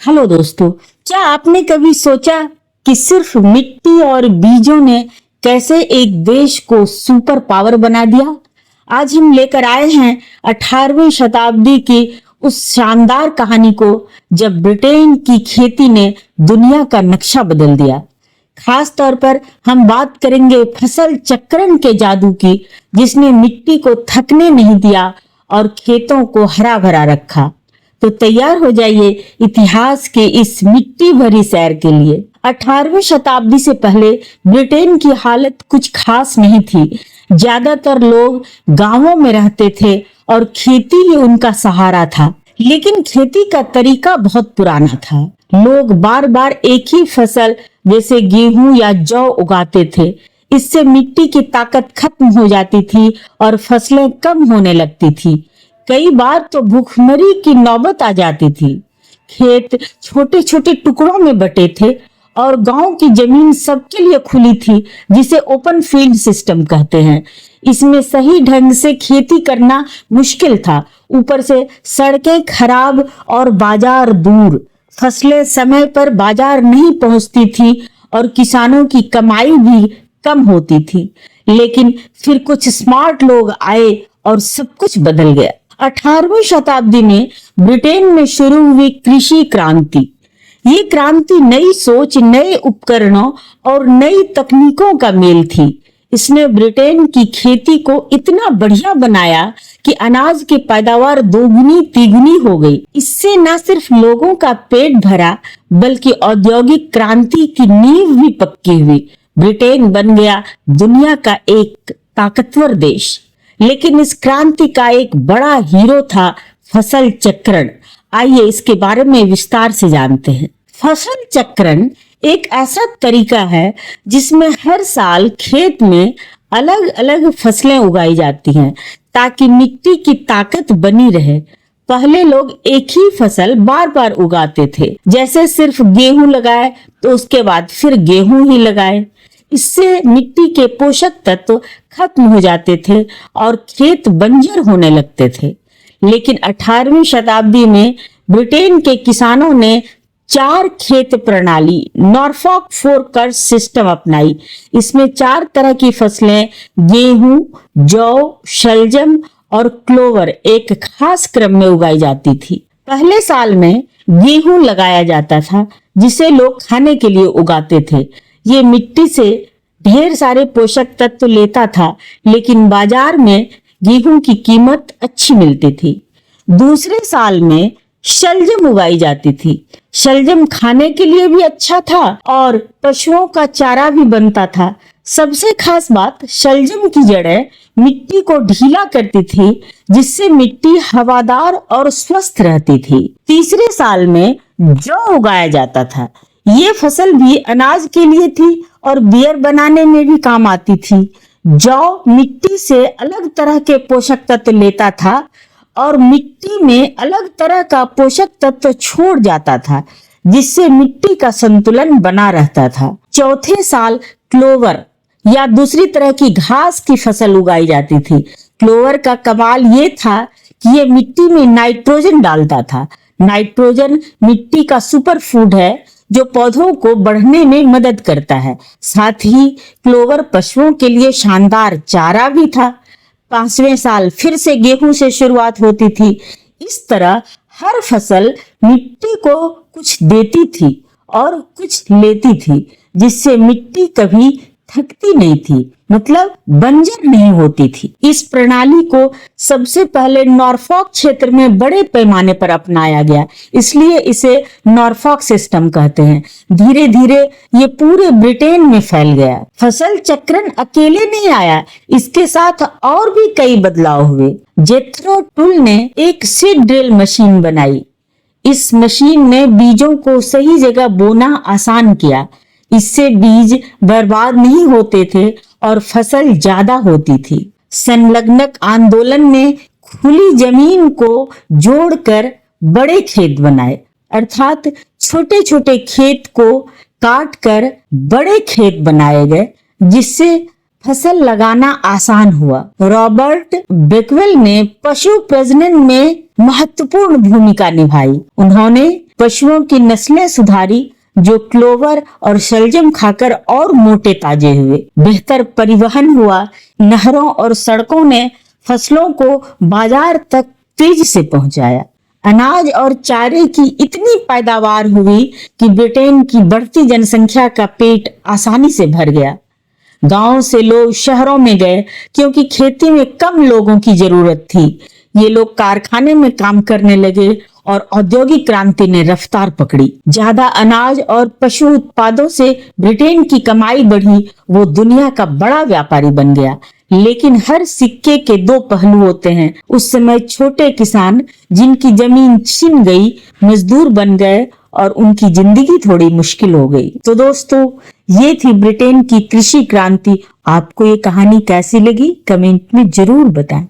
Hello दोस्तों, क्या आपने कभी सोचा कि सिर्फ मिट्टी और बीजों ने कैसे एक देश को सुपर पावर बना दिया? आज हम लेकर आए हैं 18वीं शताब्दी की उस शानदार कहानी को जब ब्रिटेन की खेती ने दुनिया का नक्शा बदल दिया। खास तौर पर हम बात करेंगे फसल चक्रण के जादू की, जिसने मिट्टी को थकने नहीं दिया और खेतों को हरा भरा रखा। तो तैयार हो जाइए इतिहास के इस मिट्टी भरी सैर के लिए। 18वीं शताब्दी से पहले ब्रिटेन की हालत कुछ खास नहीं थी। ज्यादातर लोग गांवों में रहते थे और खेती ही उनका सहारा था। लेकिन खेती का तरीका बहुत पुराना था। लोग बार बार एक ही फसल जैसे गेहूं या जौ उगाते थे। इससे मिट्टी की ताकत खत्म हो जाती थी और फसलें कम होने लगती थी। कई बार तो भूखमरी की नौबत आ जाती थी। खेत छोटे छोटे टुकड़ों में बटे थे और गांव की जमीन सबके लिए खुली थी, जिसे ओपन फील्ड सिस्टम कहते हैं। इसमें सही ढंग से खेती करना मुश्किल था। ऊपर से सड़कें खराब और बाजार दूर। फसलें समय पर बाजार नहीं पहुंचती थी और किसानों की कमाई भी कम होती थी। लेकिन फिर कुछ स्मार्ट लोग आए और सब कुछ बदल गया। 18वीं शताब्दी में ब्रिटेन में शुरू हुई कृषि क्रांति। ये क्रांति नई सोच, नए उपकरणों और नई तकनीकों का मेल थी। इसने ब्रिटेन की खेती को इतना बढ़िया बनाया कि अनाज की पैदावार दोगुनी तिगुनी हो गई। इससे न सिर्फ लोगों का पेट भरा, बल्कि औद्योगिक क्रांति की नींव भी पक्की हुई। ब्रिटेन बन गया दुनिया का एक ताकतवर देश। लेकिन इस क्रांति का एक बड़ा हीरो था फसल चक्रण। आइए इसके बारे में विस्तार से जानते हैं। फसल चक्रण एक ऐसा तरीका है जिसमें हर साल खेत में अलग अलग फसलें उगाई जाती हैं ताकि मिट्टी की ताकत बनी रहे। पहले लोग एक ही फसल बार बार उगाते थे, जैसे सिर्फ गेहूं लगाए तो उसके बाद फिर गेहूं ही लगाए। इससे मिट्टी के पोषक तत्व खत्म हो जाते थे और खेत बंजर होने लगते थे। लेकिन 18वीं शताब्दी में ब्रिटेन के किसानों ने 4 खेत प्रणाली नॉरफॉक 4 कर्स सिस्टम अपनाई। इसमें 4 तरह की फसलें गेहूं, जौ, शलजम और क्लोवर एक खास क्रम में उगाई जाती थी। पहले साल में गेहूं लगाया जाता था, जिसे लोग खाने के लिए उगाते थे। ये मिट्टी से ढेर सारे पोषक तत्व लेता था, लेकिन बाजार में गेहूं की कीमत अच्छी मिलती थी। दूसरे साल में शलजम उगाई जाती थी। शलजम खाने के लिए भी अच्छा था और पशुओं का चारा भी बनता था। सबसे खास बात, शलजम की जड़ें मिट्टी को ढीला करती थी, जिससे मिट्टी हवादार और स्वस्थ रहती थी। तीसरे साल में जौ उगाया जाता था। ये फसल भी अनाज के लिए थी और बियर बनाने में भी काम आती थी। जौ मिट्टी से अलग तरह के पोषक तत्व लेता था और मिट्टी में अलग तरह का पोषक तत्व छोड़ जाता था, जिससे मिट्टी का संतुलन बना रहता था। चौथे साल क्लोवर या दूसरी तरह की घास की फसल उगाई जाती थी। क्लोवर का कमाल ये था कि ये मिट्टी में नाइट्रोजन डालता था। नाइट्रोजन मिट्टी का सुपर फूड है जो पौधों को बढ़ने में मदद करता है। साथ ही क्लोवर पशुओं के लिए शानदार चारा भी था। 5वें साल फिर से गेहूं से शुरुआत होती थी। इस तरह हर फसल मिट्टी को कुछ देती थी और कुछ लेती थी, जिससे मिट्टी कभी थकती नहीं थी, मतलब बंजर नहीं होती थी। इस प्रणाली को सबसे पहले नॉरफॉक क्षेत्र में बड़े पैमाने पर अपनाया गया, इसलिए इसे नॉरफॉक सिस्टम कहते हैं। धीरे धीरे ये पूरे ब्रिटेन में फैल गया। फसल चक्रण अकेले नहीं आया, इसके साथ और भी कई बदलाव हुए। जेथरो टुल ने एक सीड ड्रिल मशीन बनाई। इस मशीन ने बीजों को सही जगह बोना आसान किया। इससे बीज बर्बाद नहीं होते थे और फसल ज्यादा होती थी। संलग्नक आंदोलन ने खुली जमीन को जोड़कर बड़े खेत बनाए, अर्थात छोटे छोटे खेत को काटकर बड़े खेत बनाए गए, जिससे फसल लगाना आसान हुआ। रॉबर्ट बेकवेल ने पशु प्रजनन में महत्वपूर्ण भूमिका निभाई। उन्होंने पशुओं की नस्लें सुधारी जो क्लोवर और शलजम खाकर और मोटे ताजे हुए। बेहतर परिवहन हुआ। नहरों और सड़कों ने फसलों को बाजार तक तेजी से पहुंचाया। अनाज और चारे की इतनी पैदावार हुई कि ब्रिटेन की बढ़ती जनसंख्या का पेट आसानी से भर गया। गांव से लोग शहरों में गए क्योंकि खेती में कम लोगों की जरूरत थी। ये लोग कारखाने में काम करने लगे और औद्योगिक क्रांति ने रफ्तार पकड़ी। ज्यादा अनाज और पशु उत्पादों से ब्रिटेन की कमाई बढ़ी। वो दुनिया का बड़ा व्यापारी बन गया। लेकिन हर सिक्के के दो पहलू होते हैं। उस समय छोटे किसान जिनकी जमीन छिन गई मजदूर बन गए और उनकी जिंदगी थोड़ी मुश्किल हो गई। तो दोस्तों, ये थी ब्रिटेन की कृषि क्रांति। आपको ये कहानी कैसी लगी कमेंट में जरूर बताएं।